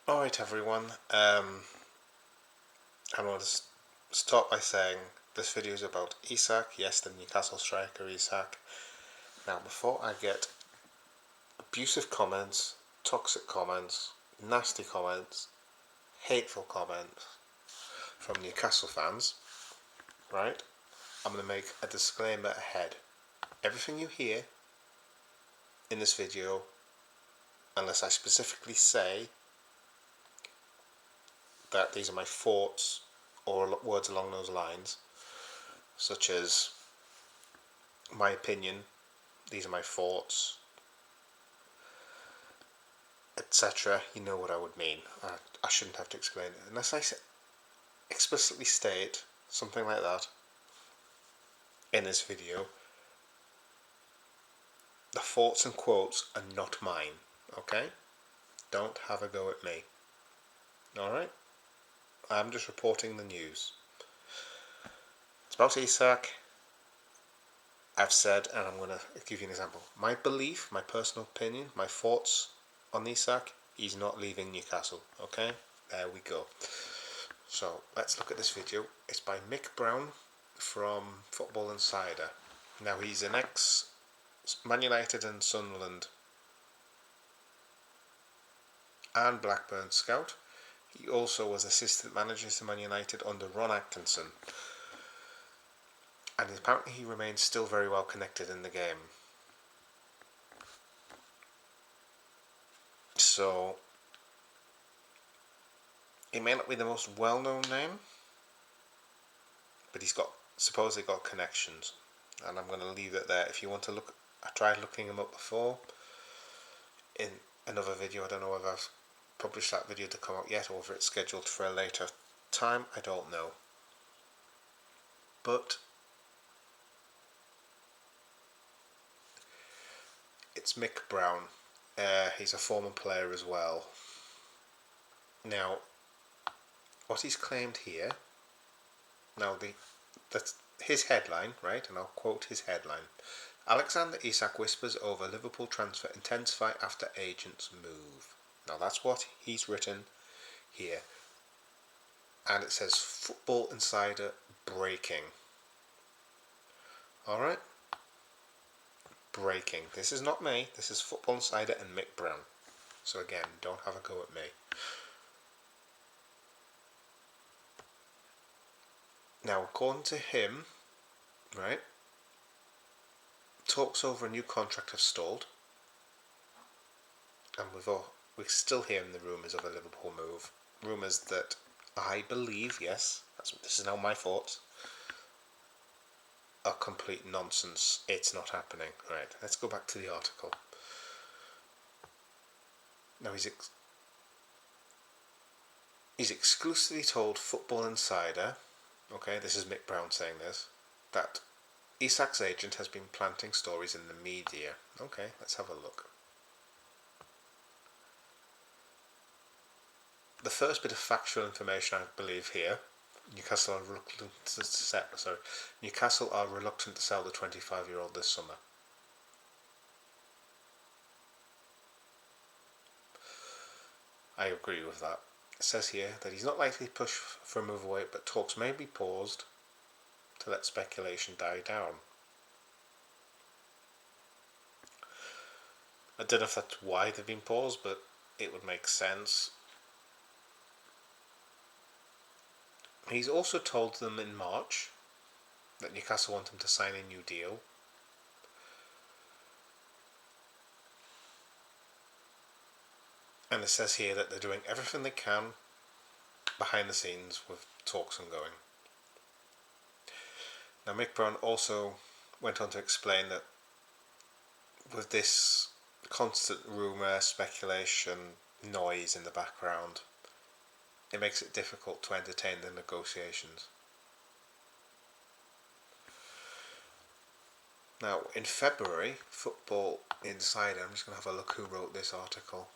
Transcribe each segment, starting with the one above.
Alright everyone, I want to start by saying this video is about Isak, yes, the Newcastle striker Isak. Now before I get abusive comments, toxic comments, nasty comments, hateful comments from Newcastle fans, right, I'm going to make a disclaimer ahead. Everything you hear in this video, unless I specifically say that these are my thoughts or words along those lines, such as my opinion, these are my thoughts, etc., you know what I would mean. I shouldn't have to explain it. Unless I explicitly state something like that in this video, the thoughts and quotes are not mine, okay? Don't have a go at me. Alright? I'm just reporting the news. It's about Isak. I've said, and I'm going to give you an example. My belief, my personal opinion, my thoughts on Isak, he's not leaving Newcastle, okay? There we go. So let's look at this video. It's by Mick Brown from Football Insider. Now he's an ex-Man United and Sunderland and Blackburn scout. He also was assistant manager to Man United under Ron Atkinson. And apparently he remains still very well connected in the game. So he may not be the most well-known name, but he's supposedly got connections. And I'm going to leave it there. If you want to look, I tried looking him up before in another video. I don't know whether I've published that video to come out yet or whether it's scheduled for a later time. I don't know. But it's Mick Brown. He's a former player as well. Now, what he's claimed here, that's his headline, right? And I'll quote his headline. Alexander Isak whispers over Liverpool transfer intensify after agents move. Now that's what he's written here. And it says Football Insider breaking. Alright? Breaking. This is not me. This is Football Insider and Mick Brown. So again, don't have a go at me. Now, according to him, right, talks over a new contract have stalled. And we're still hearing the rumours of a Liverpool move. Rumours that I believe, yes, this is now my thoughts, are complete nonsense. It's not happening. Right, let's go back to the article. Now he's exclusively told Football Insider, okay, this is Mick Brown saying this, that Isak's agent has been planting stories in the media. Okay, let's have a look. The first bit of factual information I believe here, Newcastle are reluctant to sell the 25-year-old this summer. I agree with that. It says here that he's not likely to push for a move away, but talks may be paused to let speculation die down. I don't know if that's why they've been paused, but it would make sense. He's also told them in March that Newcastle want him to sign a new deal. And it says here that they're doing everything they can behind the scenes with talks ongoing. Now Mick Brown also went on to explain that with this constant rumour, speculation, noise in the background, it makes it difficult to entertain the negotiations. Now, in February, Football Insider, I'm just going to have a look who wrote this article.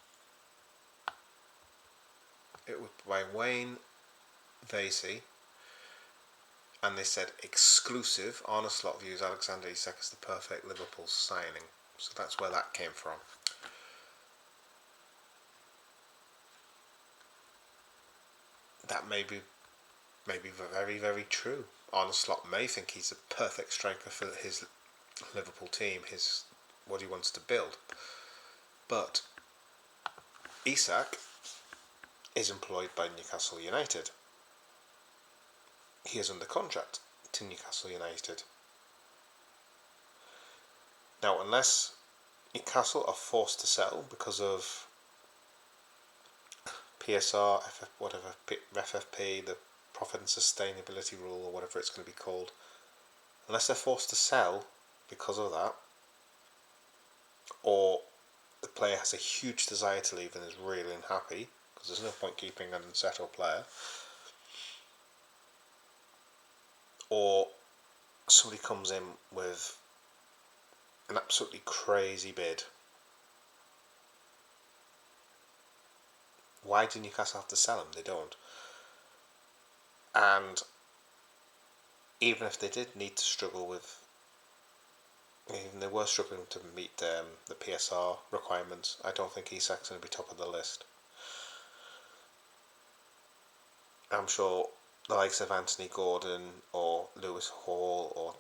It was by Wayne Vasey, and they said exclusive. Arne Slot views Alexander Isak as the perfect Liverpool signing. So that's where that came from. that may be very, very true. Arne Slot may think he's a perfect striker for his Liverpool team, his what he wants to build. But Isak is employed by Newcastle United. He is under contract to Newcastle United. Now, unless Newcastle are forced to sell because of PSR, FFP, the Profit and Sustainability Rule, or whatever it's going to be called, unless they're forced to sell because of that, or the player has a huge desire to leave and is really unhappy, because there's no point keeping an unsettled player, or somebody comes in with an absolutely crazy bid. Why do Newcastle have to sell him? They don't. And even if they did need to struggle with, even they were struggling to meet the PSR requirements, I don't think Isak's going to be top of the list. I'm sure the likes of Anthony Gordon or Lewis Hall or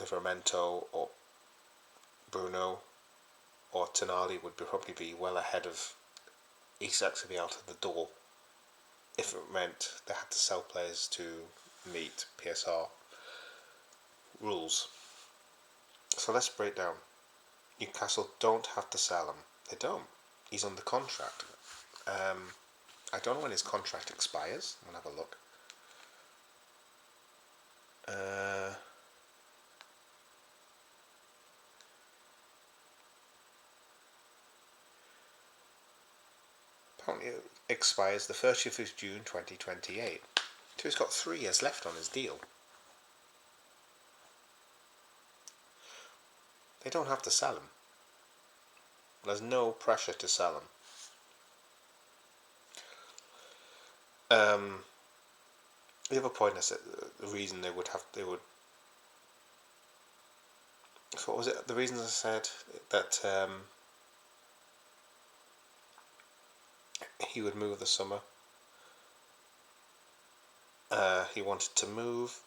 Livramento or Bruno or Tonali would probably be well ahead of Isak to be out of the door if it meant they had to sell players to meet PSR rules. So let's break down. Newcastle don't have to sell him. They don't. He's under contract. I don't know when his contract expires. I'm going to have a look. Apparently it expires the 30th of June 2028. So he's got 3 years left on his deal. They don't have to sell him. There's no pressure to sell him. The other point is that the reason they would. So what was it? The reason I said that he would move this summer. He wanted to move.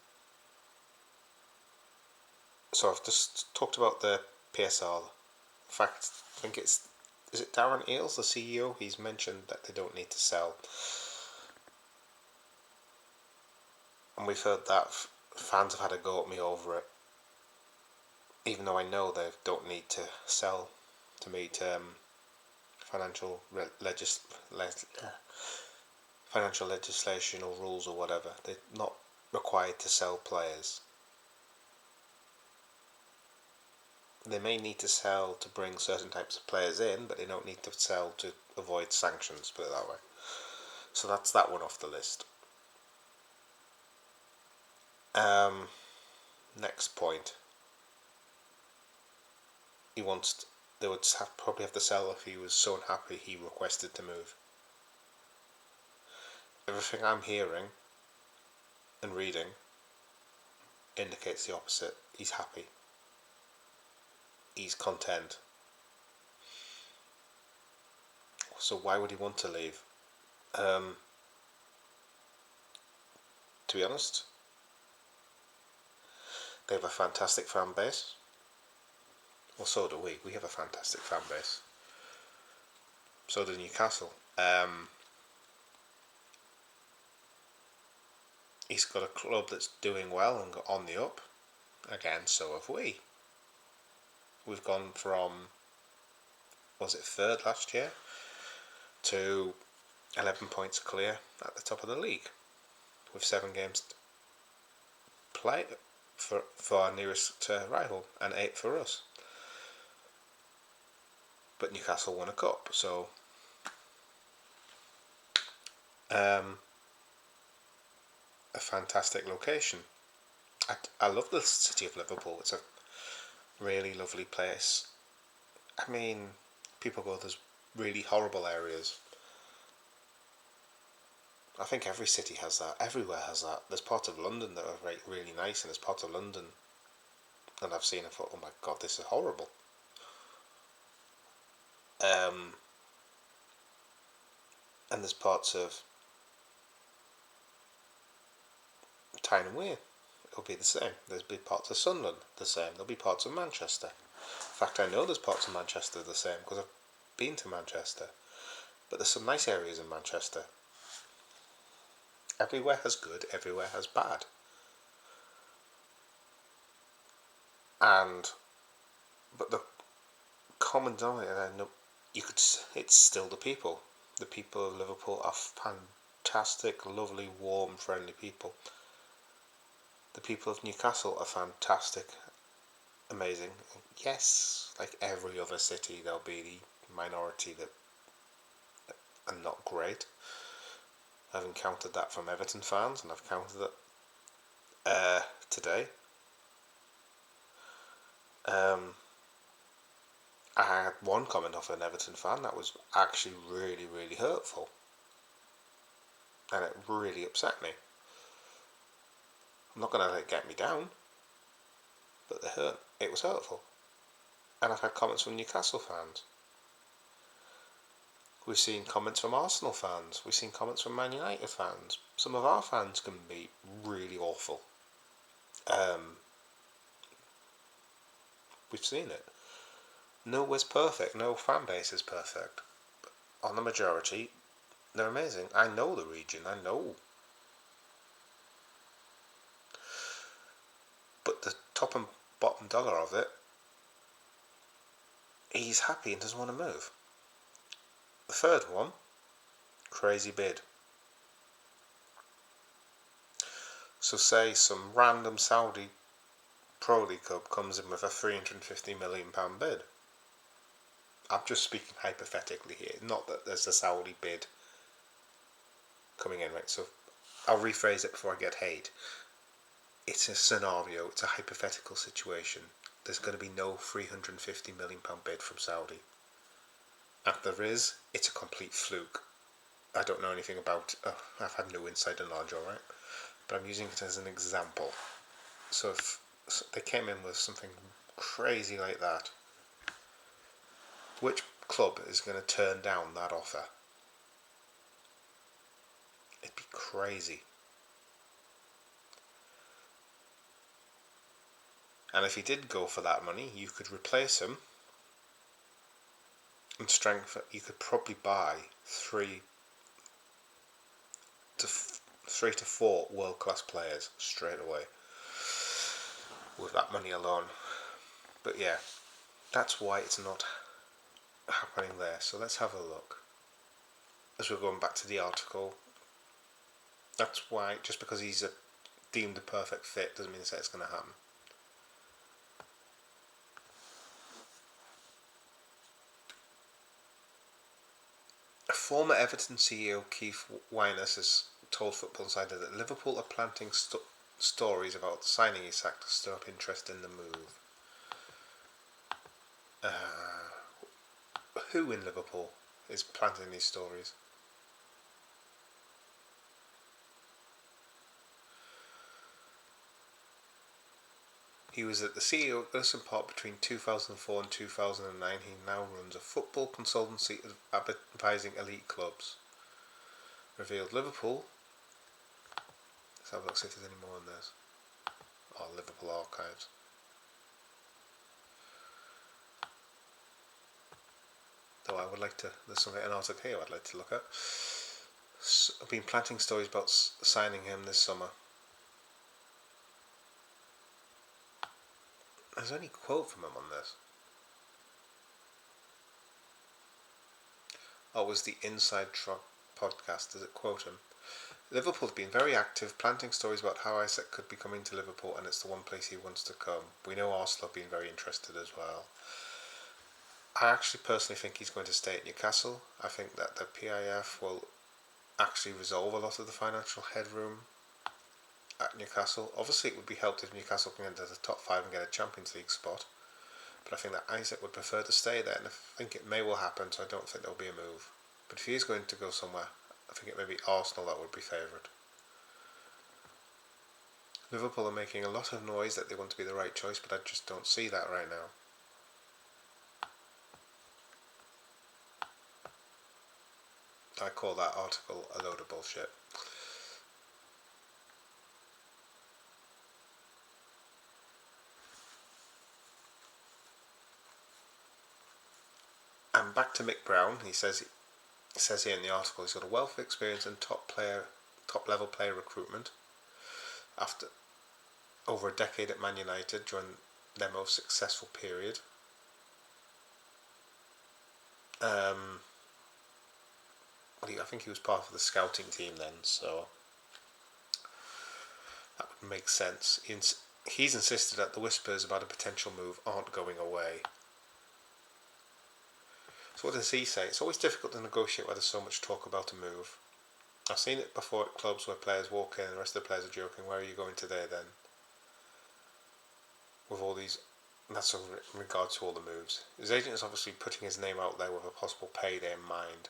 So I've just talked about the PSR. In fact, I think is it Darren Eales, the CEO? He's mentioned that they don't need to sell. And we've heard that fans have had a go at me over it, even though I know they don't need to sell to meet financial legislation or rules or whatever. They're not required to sell players. They may need to sell to bring certain types of players in, but they don't need to sell to avoid sanctions, put it that way. So that's that one off the list. Next point. They would probably have to sell if he was so unhappy he requested to move. Everything I'm hearing and reading indicates the opposite. He's happy. He's content. So why would he want to leave? To be honest, they have a fantastic fan base. Well, so do we. We have a fantastic fan base. So do Newcastle. He's got a club that's doing well and got on the up. Again, so have we. We've gone from, was it 3rd last year, to 11 points clear at the top of the league, with 7 games to play for our nearest rival, and 8 for us. But Newcastle won a cup, so a fantastic location. I love the city of Liverpool. It's a really lovely place. I mean, people go, there's really horrible areas. I think every city has that. Everywhere has that. There's parts of London that are really nice, and there's parts of London that I've seen and thought, oh my god, this is horrible. And there's parts of Tyne and Wear, it'll be the same. There'll be parts of Sunderland the same. There'll be parts of Manchester. In fact, I know there's parts of Manchester the same because I've been to Manchester. But there's some nice areas in Manchester. Everywhere has good, everywhere has bad. But the common denominator, it's still the people. The people of Liverpool are fantastic, lovely, warm, friendly people. The people of Newcastle are fantastic, amazing. Yes, like every other city, there'll be the minority that are not great. I've encountered that from Everton fans, and I've encountered it today. I had one comment off an Everton fan that was actually really, really hurtful, and it really upset me. I'm not going to let it get me down, but it was hurtful. And I've had comments from Newcastle fans. We've seen comments from Arsenal fans. We've seen comments from Man United fans. Some of our fans can be really awful. We've seen it. Nowhere's perfect. No fan base is perfect. But on the majority, they're amazing. I know the region. I know. But the top and bottom dollar of it, he's happy and doesn't want to move. The third one, crazy bid. So say some random Saudi Pro League club comes in with a £350 million bid. I'm just speaking hypothetically here, not that there's a Saudi bid coming in, right? So I'll rephrase it before I get hate. It's a scenario, it's a hypothetical situation. There's going to be no £350 million bid from Saudi. If there is, it's a complete fluke. I don't know anything about it. I've had no insider knowledge, alright? But I'm using it as an example. So if they came in with something crazy like that, which club is going to turn down that offer? It'd be crazy. And if he did go for that money, you could replace him and you could probably buy three to four world-class players straight away with that money alone. But yeah, that's why it's not happening there. So let's have a look. As we're going back to the article, that's why, just because he's deemed a perfect fit doesn't mean to say it's going to happen. Former Everton CEO Keith Winers has told Football Insider that Liverpool are planting stories about signing Isak to stir up interest in the move. Who in Liverpool is planting these stories? He was at the CEO of Urson Park between 2004 and 2009. He now runs a football consultancy advising elite clubs. Revealed Liverpool. Let's have a look, see if there's any more on this. Oh, Liverpool archives. Though I would like to, there's an article here I'd like to look at. I've been planting stories about signing him this summer. There's only a quote from him on this. Oh, it was the Inside podcast, does it quote him? Liverpool have been very active, planting stories about how Isak could be coming to Liverpool, and it's the one place he wants to come. We know Arsenal have been very interested as well. I actually personally think he's going to stay at Newcastle. I think that the PIF will actually resolve a lot of the financial headroom at Newcastle. Obviously it would be helped if Newcastle can get into the top 5 and get a Champions League spot, but I think that Isak would prefer to stay there, and I think it may well happen, so I don't think there'll be a move. But if he is going to go somewhere, I think it may be Arsenal that would be favoured. Liverpool are making a lot of noise that they want to be the right choice, but I just don't see that right now. I call that article a load of bullshit. And back to Mick Brown, he says here in the article, he's got a wealth of experience in top level player recruitment after over a decade at Man United during their most successful period. I think he was part of the scouting team then, so that would make sense. He's insisted that the whispers about a potential move aren't going away. So what does he say? It's always difficult to negotiate where there's so much talk about a move. I've seen it before at clubs where players walk in and the rest of the players are joking, where are you going today then? With all these, and that's in regard to all the moves. His agent is obviously putting his name out there with a possible payday in mind.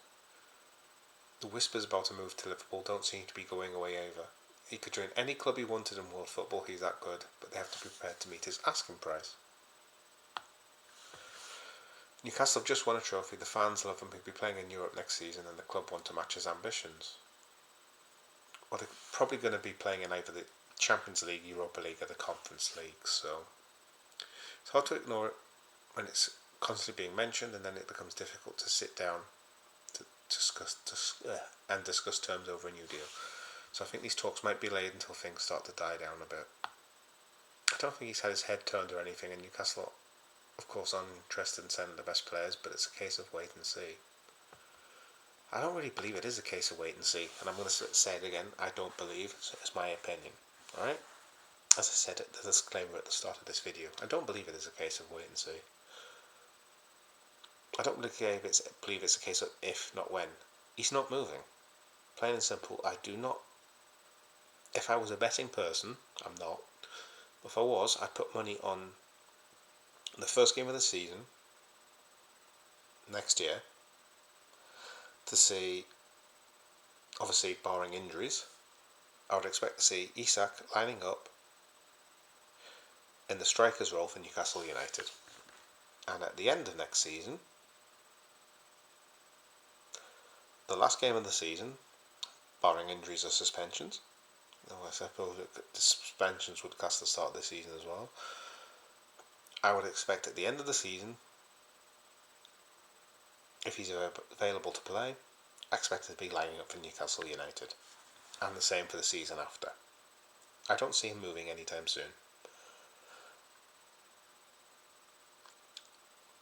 The whispers about a move to Liverpool don't seem to be going away either. He could join any club he wanted in world football, he's that good, but they have to be prepared to meet his asking price. Newcastle have just won a trophy, the fans love him, he'll be playing in Europe next season and the club want to match his ambitions. Well, they're probably going to be playing in either the Champions League, Europa League or the Conference League, so it's hard to ignore it when it's constantly being mentioned and then it becomes difficult to sit down to discuss terms over a new deal. So I think these talks might be laid until things start to die down a bit. I don't think he's had his head turned or anything, and Newcastle, of course, aren't interested in sending the best players, but it's a case of wait and see. I don't really believe it is a case of wait and see, and I'm going to say it again, I don't believe, so it's my opinion, alright? As I said, the disclaimer at the start of this video, I don't believe it is a case of wait and see. I don't believe it's a case of if, not when. He's not moving. Plain and simple, I do not. If I was a betting person, I'm not. If I was, I'd put money on the first game of the season next year to see, obviously barring injuries, I would expect to see Isak lining up in the striker's role for Newcastle United. And at the end of next season, the last game of the season, barring injuries or suspensions, I suppose the suspensions would cast the start of the season as well, I would expect at the end of the season, if he's available to play, I expect him to be lining up for Newcastle United. And the same for the season after. I don't see him moving anytime soon.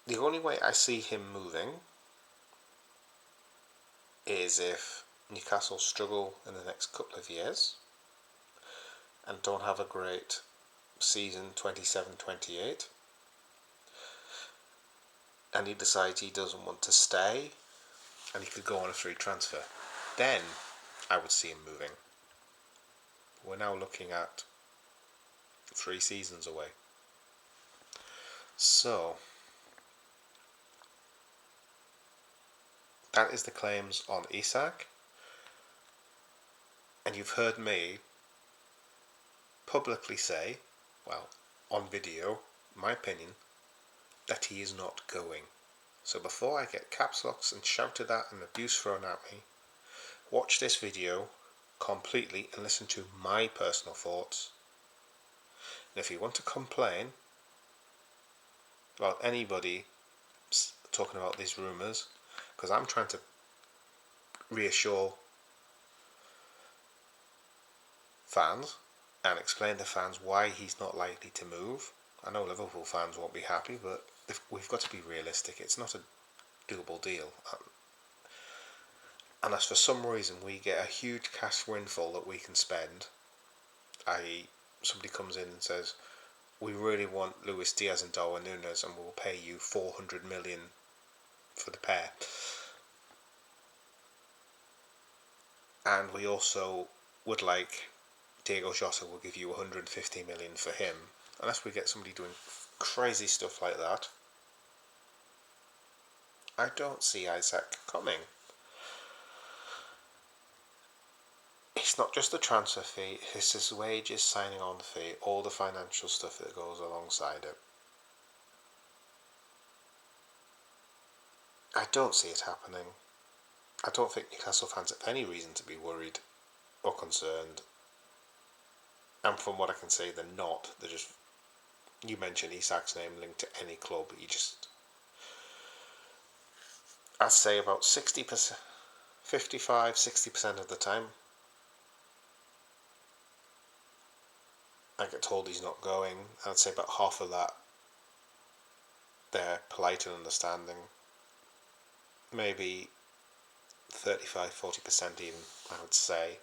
The only way I see him moving is if Newcastle struggle in the next couple of years and don't have a great season 27-28 and he decides he doesn't want to stay and he could go on a free transfer, then I would see him moving. We're now looking at 3 seasons away. So that is the claims on Isak, and you've heard me publicly say, well, on video, my opinion, that he is not going. So before I get caps locks and shouted at and abuse thrown at me, watch this video completely and listen to my personal thoughts. And if you want to complain about anybody talking about these rumours, because I'm trying to reassure fans and explain to fans why he's not likely to move. I know Liverpool fans won't be happy, but we've got to be realistic. It's not a doable deal. Unless for some reason we get a huge cash windfall that we can spend, i.e. somebody comes in and says, we really want Luis Diaz and Darwin Núñez and we'll pay you 400 million for the pair. And we also would like Diego Jota, will give you 150 million for him. Unless we get somebody doing crazy stuff like that, I don't see Isak coming. It's not just the transfer fee, it's his wages, signing on fee, all the financial stuff that goes alongside it. I don't see it happening. I don't think Newcastle fans have any reason to be worried or concerned. And from what I can say, they're not. They're just, you mentioned Isak's name linked to any club, I'd say about 60%, 55, 60% of the time, I get told he's not going. I'd say about half of that, they're polite and understanding. Maybe 35, 40% even, I would say,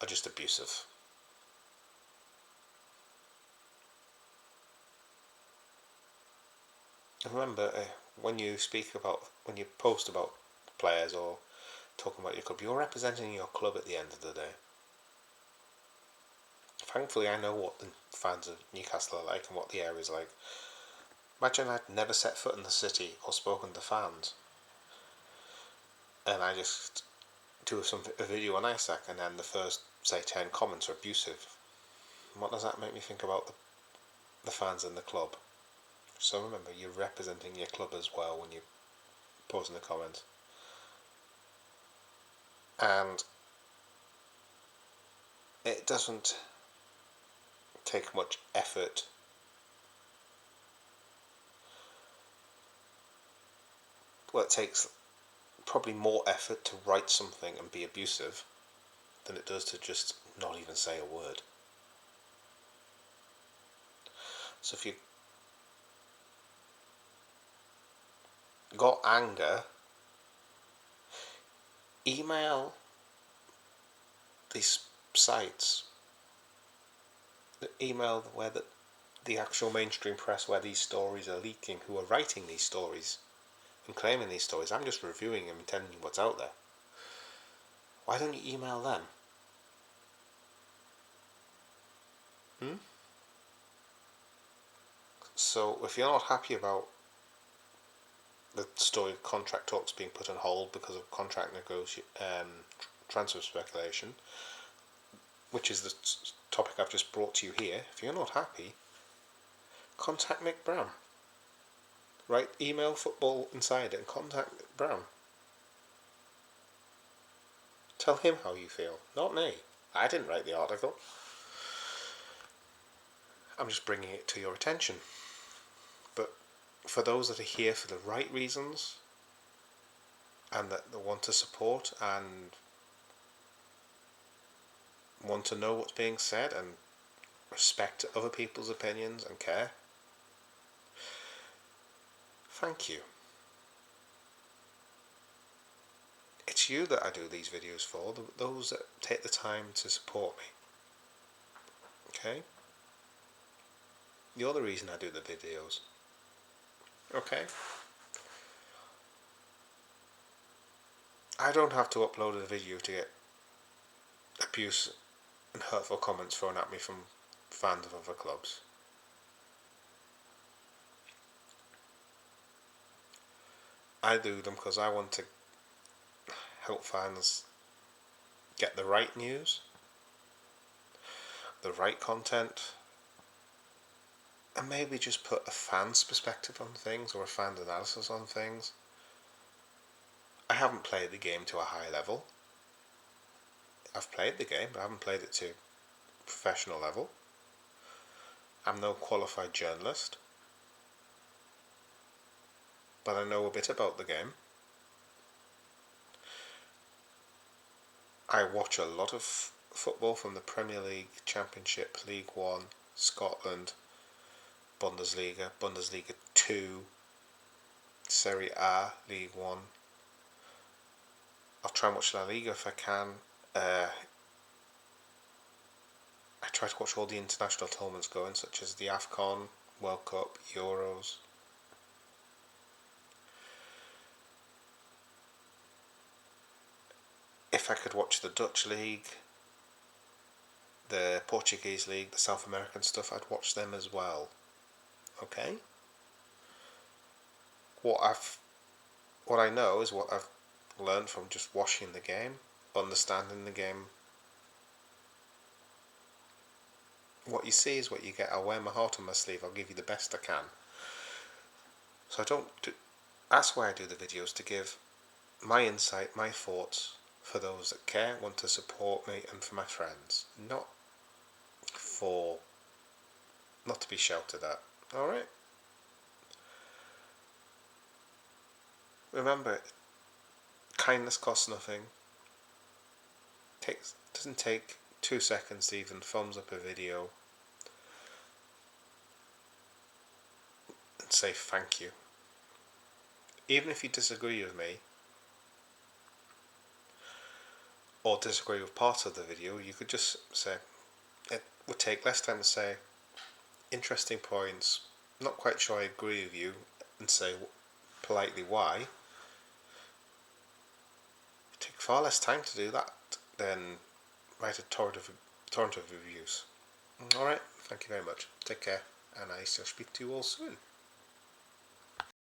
are just abusive. And remember, when you post about players or talking about your club, you're representing your club at the end of the day. Thankfully, I know what the fans of Newcastle are like and what the area is like. Imagine I'd never set foot in the city or spoken to fans, and I just do a video on Isak, and then the first, say, 10 comments are abusive. What does that make me think about the fans in the club? So remember, you're representing your club as well when you post in the comments. And it doesn't take much effort it takes probably more effort to write something and be abusive than it does to just not even say a word. So if you got anger, email these sites, email where the actual mainstream press where these stories are leaking, who are writing these stories and claiming these stories. I'm just reviewing them and telling you what's out there. Why don't you email them? So if you're not happy about the story of contract talks being put on hold because of contract transfer speculation, which is the topic I've just brought to you here, if you're not happy, contact Mick Brown. Right? Email Football Insider and contact Mick Brown. Tell him how you feel, not me. I didn't write the article. I'm just bringing it to your attention. But for those that are here for the right reasons and that they want to support and want to know what's being said and respect other people's opinions and care, thank you. It's you that I do these videos for, those that take the time to support me. Okay? You're the reason I do the videos. Okay? I don't have to upload a video to get abuse and hurtful comments thrown at me from fans of other clubs. I do them because I want to help fans get the right news, the right content, and maybe just put a fan's perspective on things or a fan's analysis on things. I haven't played the game to a high level. I've played the game, but I haven't played it to professional level. I'm no qualified journalist, but I know a bit about the game. I watch a lot of football from the Premier League, Championship, League One, Scotland, Bundesliga, Bundesliga 2, Serie A, League One. I'll try and watch La Liga if I can. I try to watch all the international tournaments going, such as the AFCON, World Cup, Euros. If I could watch the Dutch League, the Portuguese League, the South American stuff, I'd watch them as well. Okay? What I know is what I've learned from just watching the game, understanding the game. What you see is what you get. I'll wear my heart on my sleeve. I'll give you the best I can. So that's why I do the videos, to give my insight, my thoughts, for those that care, want to support me, and for my friends. Not to be shouted at. Alright? remember, kindness costs nothing. Doesn't take 2 seconds to even thumbs up a video and say thank you. Even if you disagree with me or disagree with parts of the video, you could just say, it would take less time to say interesting points, not quite sure I agree with you, and say politely why. It takes far less time to do that than write a torrent of reviews. Alright, thank you very much. Take care, and I shall speak to you all soon.